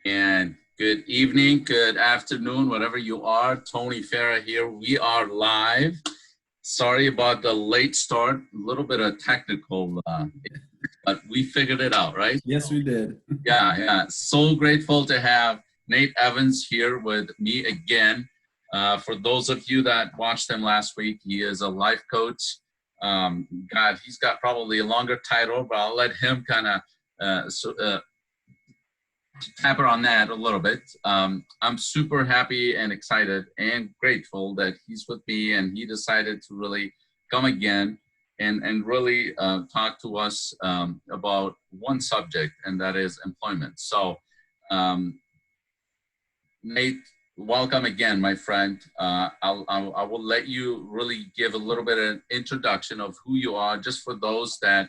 And good evening, good afternoon, whatever you are. Tony Farah here. We are live. Sorry about the late start, a little bit of technical, but we figured it out, right? Yes, we did. Yeah. So grateful to have Nate Evans here with me again. For those of you that watched him last week, he is a life coach. God, he's got probably a longer title, but I'll let him kind of tap on that a little bit. I'm super happy and excited and grateful that he's with me and he decided to really come again and really talk to us about one subject, and that is employment. So, Nate, welcome again, my friend. I will let you really give a little bit of an introduction of who you are, just for those that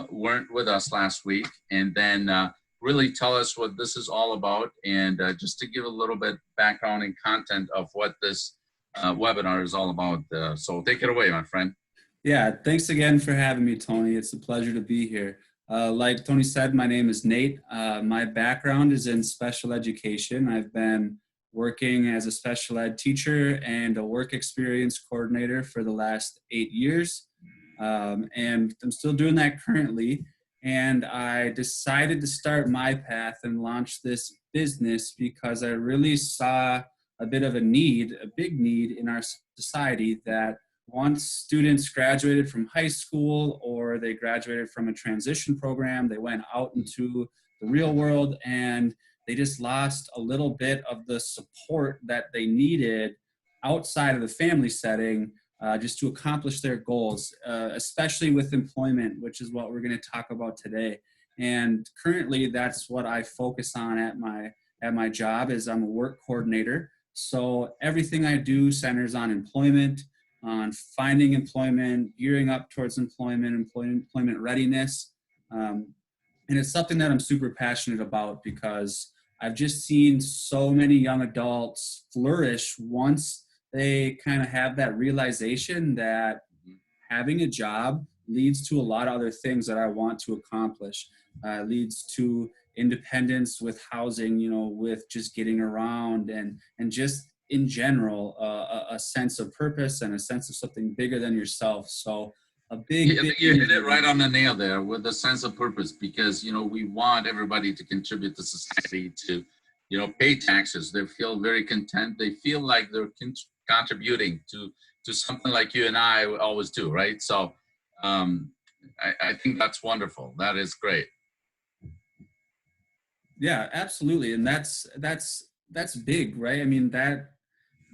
weren't with us last week, and then really tell us what this is all about, and just to give a little bit background and content of what this webinar is all about. So take it away, my friend. Yeah, thanks again for having me, Tony. It's a pleasure to be here. Like Tony said, my name is Nate. My background is in special education. I've been working as a special ed teacher and a work experience coordinator for the last 8 years. And I'm still doing that currently. And I decided to start my path and launch this business because I really saw a bit of a need, a big need in our society, that once students graduated from high school or they graduated from a transition program, they went out into the real world and they just lost a little bit of the support that they needed outside of the family setting, just to accomplish their goals, especially with employment, which is what we're going to talk about today. And currently, that's what I focus on at my job. Is I'm a work coordinator. So everything I do centers on employment, on finding employment, gearing up towards employment readiness. And it's something that I'm super passionate about because I've just seen so many young adults flourish once they kind of have that realization that having a job leads to a lot of other things that I want to accomplish. Leads to independence with housing, with just getting around and just in general, a sense of purpose and a sense of something bigger than yourself. So a big you hit it right on the nail there with the sense of purpose, because we want everybody to contribute to society, to pay taxes. They feel very content. They feel like they're contributing to something like you and I always do, right? So I think that's wonderful. That is great. Yeah, absolutely. And that's big, right? I mean,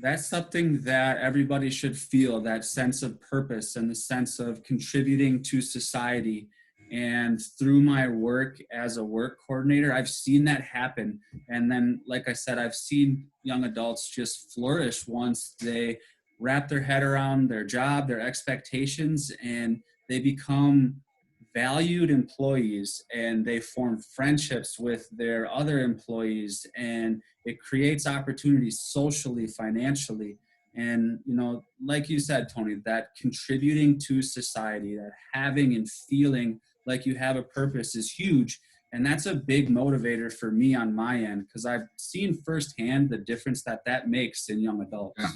that's something that everybody should feel, that sense of purpose and the sense of contributing to society. And through my work as a work coordinator, I've seen that happen. And then, like I said, I've seen young adults just flourish once they wrap their head around their job, their expectations, and they become valued employees, and they form friendships with their other employees, and it creates opportunities socially, financially. And like you said, Tony, that contributing to society, that having and feeling like you have a purpose is huge. And that's a big motivator for me on my end, because I've seen firsthand the difference that makes in young adults. Yeah.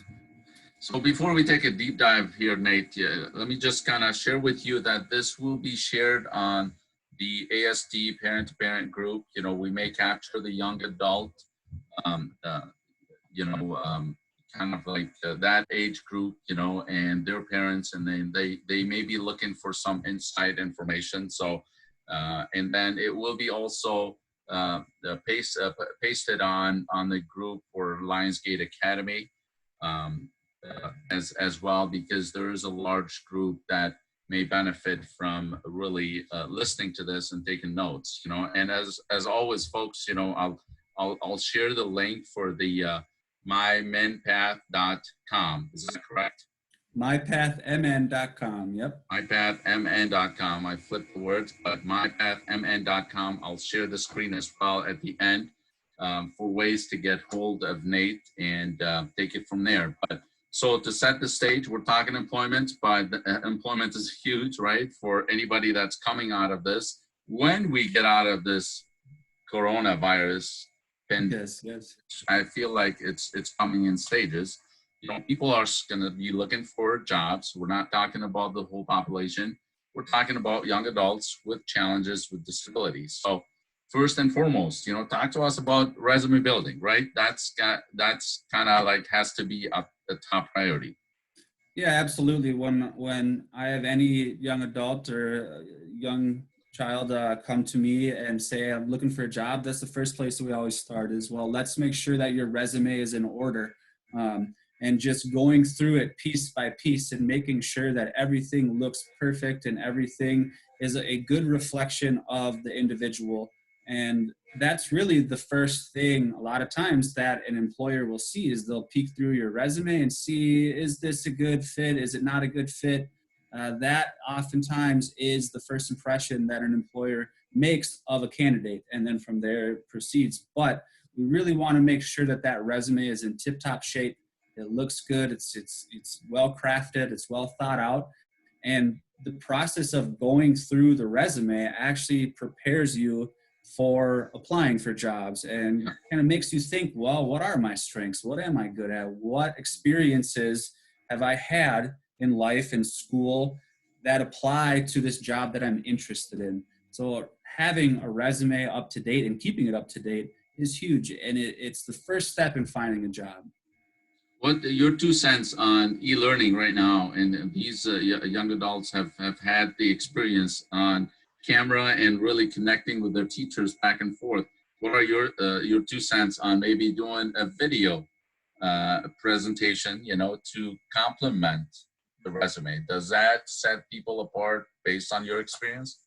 So before we take a deep dive here, Nate, let me just kind of share with you that this will be shared on the ASD parent-to-parent group. We may capture the young adult, kind of like that age group, and their parents, and then they may be looking for some inside information. So, and then it will be also pasted on the group for Lionsgate Academy. As well, because there is a large group that may benefit from really listening to this and taking notes. And as always, folks, I'll share the link for the mymenpath.com. Is that correct? mypathmn.com. Yep. mypathmn.com. I flipped the words, but mypathmn.com. I'll share the screen as well at the end for ways to get hold of Nate and take it from there. But so to set the stage, we're talking employment, but employment is huge, right? For anybody that's coming out of this. When we get out of this coronavirus, Yes, yes. I feel like it's coming in stages. People are going to be looking for jobs. We're not talking about the whole population. We're talking about young adults with challenges with disabilities. So first and foremost, talk to us about resume building, right? That's kind of like has to be a top priority. Yeah, absolutely. When I have any young adult or young child come to me and say I'm looking for a job, that's the first place we always start. Is well, let's make sure that your resume is in order, and just going through it piece by piece and making sure that everything looks perfect and everything is a good reflection of the individual. And that's really the first thing a lot of times that an employer will see is they'll peek through your resume and see, is this a good fit, is it not a good fit. That oftentimes is the first impression that an employer makes of a candidate, and then from there proceeds. But we really want to make sure that that resume is in tip-top shape. It looks good, it's well crafted, it's well thought out. And the process of going through the resume actually prepares you for applying for jobs and kind of makes you think, well, what are my strengths? What am I good at? What experiences have I had in life and school that apply to this job that I'm interested in? So having a resume up to date and keeping it up to date is huge. And it's the first step in finding a job. What your 2 cents on e-learning right now? And these young adults have had the experience on camera and really connecting with their teachers back and forth. What are your 2 cents on maybe doing a video presentation, to complement the resume? Does that set people apart based on your experience?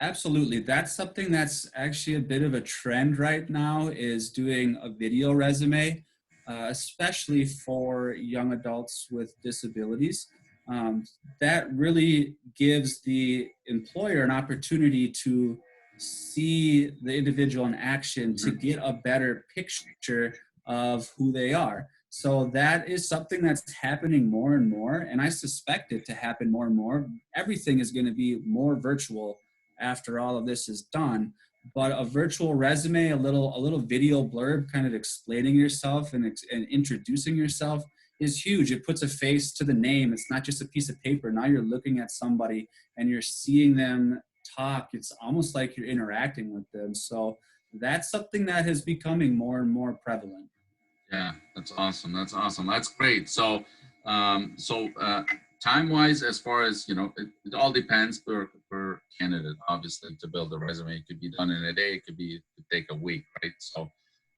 Absolutely. That's something that's actually a bit of a trend right now is doing a video resume, especially for young adults with disabilities. Um, that really gives the employer an opportunity to see the individual in action to Mhm. get a better picture of who they are. So that is something that's happening more and more, and I suspect it to happen more and more. Everything is going to be more virtual after all of this is done. But a virtual resume, a little video blurb kind of explaining yourself and introducing yourself is huge. It puts a face to the name. It's not just a piece of paper. Now you're looking at somebody and you're seeing them talk. It's almost like you're interacting with them. So that's something that is becoming more and more prevalent. Yeah, that's awesome. That's awesome. That's great. So time wise, as far as it all depends per candidate. Obviously, to build a resume, it could be done in a day. It could take a week, right? So,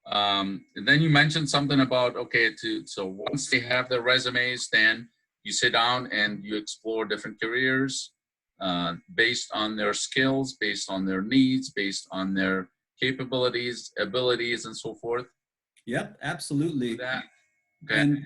and then you mentioned something about okay, so once they have their resumes, then you sit down and you explore different careers based on their skills, based on their needs, based on their capabilities, abilities, and so forth. Yep, Do absolutely. that. Okay. And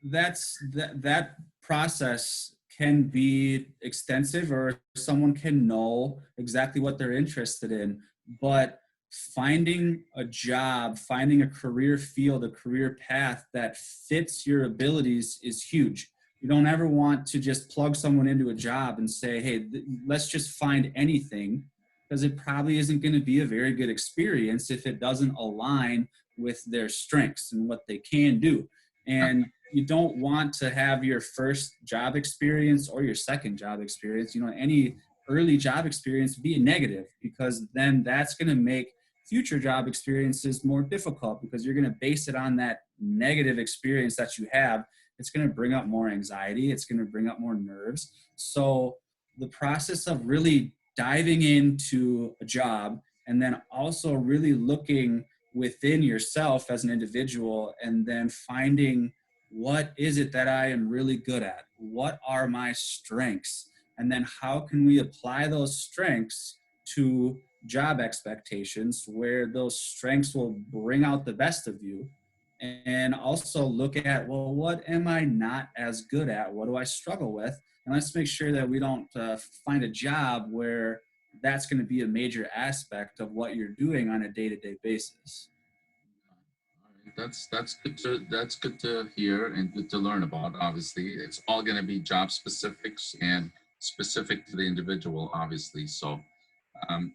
that process can be extensive, or someone can know exactly what they're interested in, but finding a job, finding a career field, a career path that fits your abilities is huge. You don't ever want to just plug someone into a job and say, hey, let's just find anything, because it probably isn't going to be a very good experience if it doesn't align with their strengths and what they can do. Yeah. And you don't want to have your first job experience or your second job experience, any early job experience be a negative, because then that's going to make future job experiences more difficult, because you're going to base it on that negative experience that you have. It's going to bring up more anxiety. It's going to bring up more nerves. So the process of really diving into a job and then also really looking within yourself as an individual and then finding, what is it that I am really good at? What are my strengths? And then how can we apply those strengths to job expectations where those strengths will bring out the best of you? And also look at, well, what am I not as good at? What do I struggle with? And let's make sure that we don't find a job where that's going to be a major aspect of what you're doing on a day-to-day basis. All right. That's good to hear and good to learn about. Obviously, it's all going to be job specifics and specific to the individual. Obviously, so um,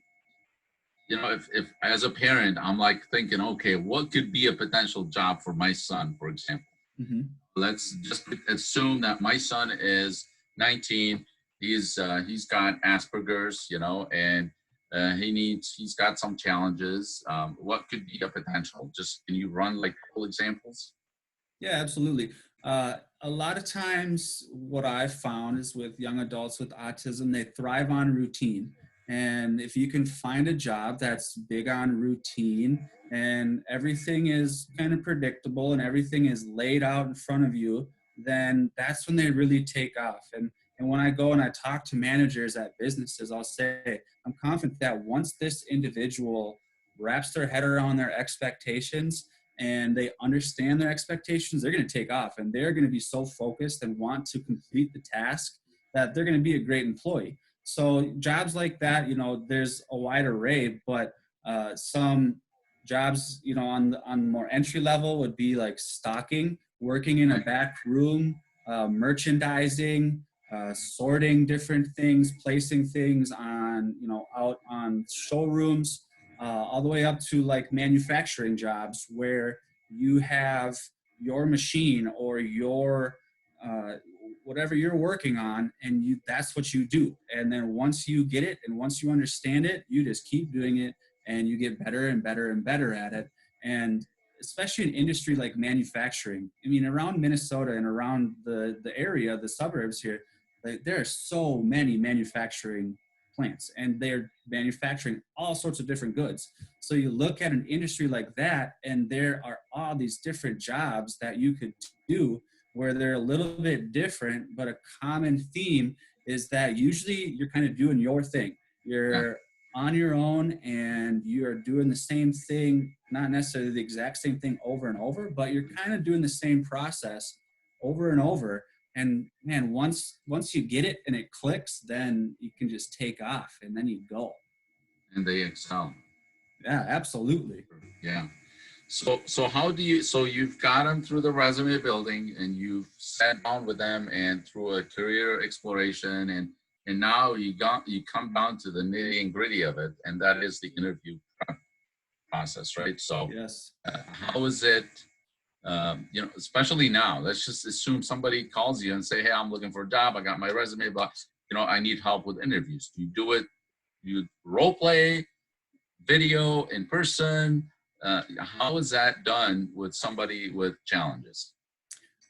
if as a parent, I'm like thinking, okay, what could be a potential job for my son, for example? Hmm. Let's just assume that my son is 19. He's got Asperger's, and he's got some challenges. What could be a potential? Just can you run like a couple examples? Yeah, absolutely. A lot of times, what I've found is with young adults with autism, they thrive on routine. And if you can find a job that's big on routine and everything is kind of predictable and everything is laid out in front of you, then that's when they really take off. And when I go and I talk to managers at businesses, I'll say, I'm confident that once this individual wraps their head around their expectations and they understand their expectations, they're going to take off and they're going to be so focused and want to complete the task that they're going to be a great employee. So jobs like that, there's a wide array, but some jobs, on more entry level would be like stocking, working in a Right. back room, merchandising, sorting different things, placing things on, out on showrooms, all the way up to like manufacturing jobs where you have your machine or your uh, whatever you're working on, and that's what you do. And then once you get it and once you understand it, you just keep doing it and you get better and better and better at it. And especially in industry like manufacturing, I mean, around Minnesota and around the area, the suburbs here, like, there are so many manufacturing plants and they're manufacturing all sorts of different goods. So you look at an industry like that, and there are all these different jobs that you could do where they're a little bit different, but a common theme is that usually you're kind of doing your thing. Yeah. You're on your own and you're doing the same thing, not necessarily the exact same thing over and over, but you're kind of doing the same process over and over. And man, once you get it and it clicks, then you can just take off and then you go. And they excel. Yeah, absolutely. Yeah. So how do you? So you've got them through the resume building, and you've sat down with them, and through a career exploration, and now you come down to the nitty and gritty of it, and that is the interview process, right? So Yes. how is it? Especially now, let's just assume somebody calls you and say, "Hey, I'm looking for a job. I got my resume, but I need help with interviews." Do you do it? You role play, video, in person? How is that done with somebody with challenges?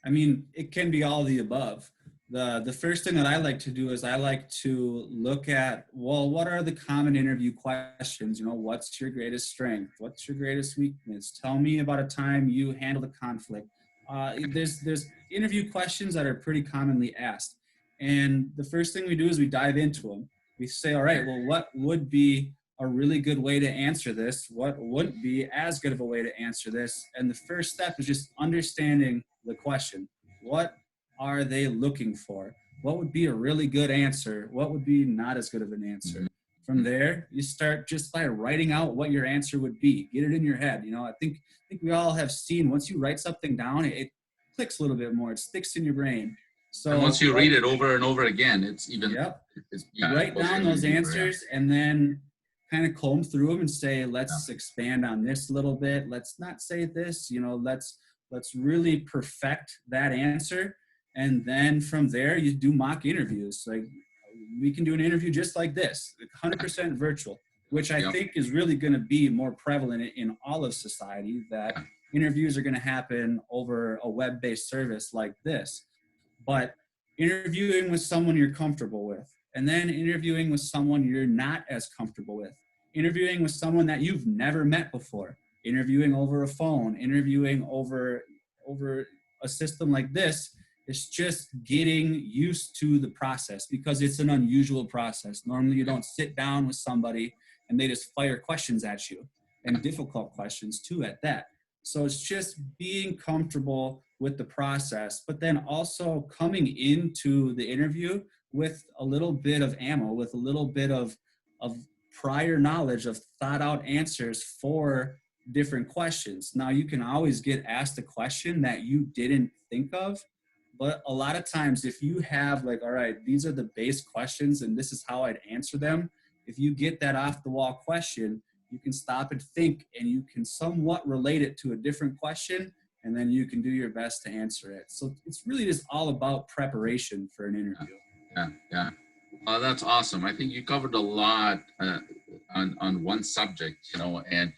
I mean, it can be all the above. The first thing that I like to do is I like to look at, well, what are the common interview questions? What's your greatest strength? What's your greatest weakness? Tell me about a time you handled a conflict. There's interview questions that are pretty commonly asked, and the first thing we do is we dive into them. We say, all right, well, what would be a really good way to answer this? What wouldn't be as good of a way to answer this? And the first step is just understanding the question. What are they looking for? What would be a really good answer? What would be not as good of an Mhm. answer? From there, you start just by writing out what your answer would be. Get it in your head. I think we all have seen, once you write something down, it clicks a little bit more. It sticks in your brain. And once So, you read like, it over and over again, it's even, yep, yeah, it write goes down even those deeper. Yeah. answers and then kind of comb through them and say, Yeah. let's expand on this a little bit. Let's not say this, let's really perfect that answer. And then from there, you do mock interviews. Like, we can do an interview just like this, 100% virtual, which I Yeah. think is really going to be more prevalent in all of society, that Yeah. interviews are going to happen over a web-based service like this. But interviewing with someone you're comfortable with, and then interviewing with someone you're not as comfortable with, interviewing with someone that you've never met before, interviewing over a phone, interviewing over a system like this. It's just getting used to the process because it's an unusual process. Normally, you Yeah. don't sit down with somebody and they just fire questions at you, and difficult questions too at that. So it's just being comfortable with the process, but then also coming into the interview with a little bit of ammo, with a little bit of prior knowledge of thought out answers for different questions. Now, you can always get asked a question that you didn't think of, but a lot of times, if you have, like, all right, these are the base questions and this is how I'd answer them, if you get that off the wall question, you can stop and think, and you can somewhat relate it to a different question, and then you can do your best to answer it. So it's really just all about preparation for an interview. Yeah, yeah. That's awesome. I think you covered a lot on one subject, and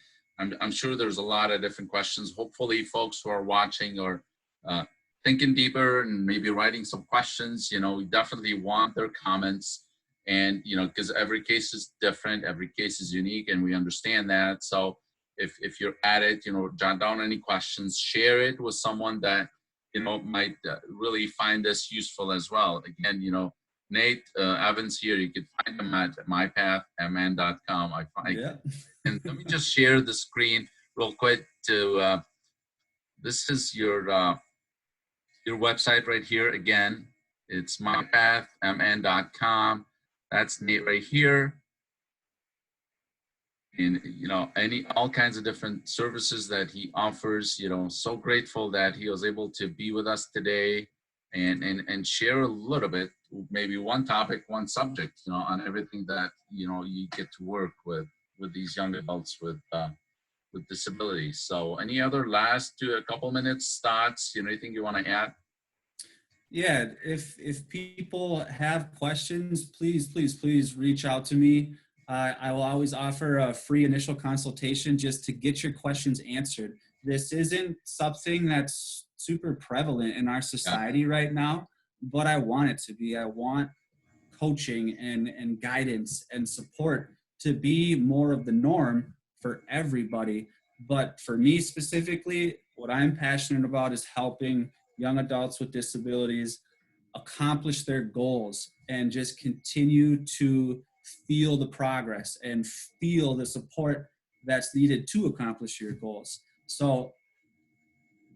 I'm sure there's a lot of different questions. Hopefully, folks who are watching are uh, thinking deeper and maybe writing some questions. We definitely want their comments, and because every case is different, every case is unique, and we understand that. So if you're at it, jot down any questions, share it with someone that might really find this useful as well. Again, Nate Evans here. You can find him at mypathmn.com. Yeah. And let me just share the screen real quick to this is your website right here. Again, it's mypathmn.com. That's Nate right here. And all kinds of different services that he offers. So grateful that he was able to be with us today and share a little bit, maybe one topic, one subject, on everything that you get to work with these young adults with disabilities. So any other last a couple minutes thoughts, anything you want to add? Yeah, if people have questions, please reach out to me. I will always offer a free initial consultation just to get your questions answered. This isn't something that's super prevalent in our Yeah. society right now, but I want it to be. I want coaching and guidance and support to be more of the norm for everybody. But for me specifically, what I'm passionate about is helping young adults with disabilities accomplish their goals and just continue to feel the progress and feel the support that's needed to accomplish your goals. So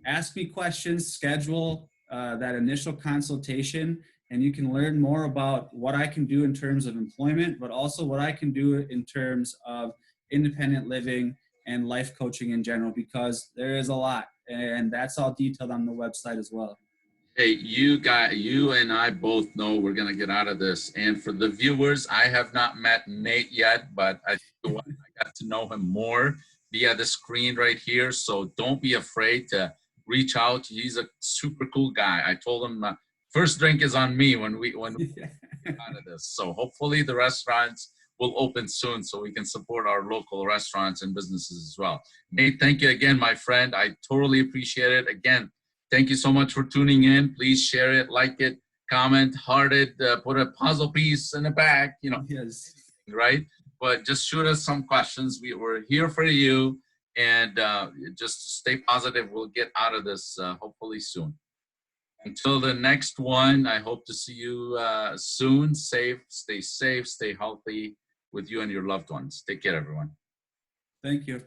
ask me questions, schedule that initial consultation, and you can learn more about what I can do in terms of employment, but also what I can do in terms of independent living and life coaching in general, because there is a lot, and that's all detailed on the website as well. Hey, you and I both know we're gonna get out of this. And for the viewers, I have not met Nate yet, but I got to know him more via the screen right here. So don't be afraid to reach out. He's a super cool guy. I told him first drink is on me when we get out of this. So hopefully the restaurants will open soon so we can support our local restaurants and businesses as well. Nate, thank you again, my friend. I totally appreciate it. Again, thank you so much for tuning in. Please share it, like it, comment, heart it, put a puzzle piece in the back, Yes. right? But just shoot us some questions. We're here for you, and just stay positive. We'll get out of this hopefully soon. Until the next one, I hope to see you soon. Stay safe, stay healthy with you and your loved ones. Take care, everyone. Thank you.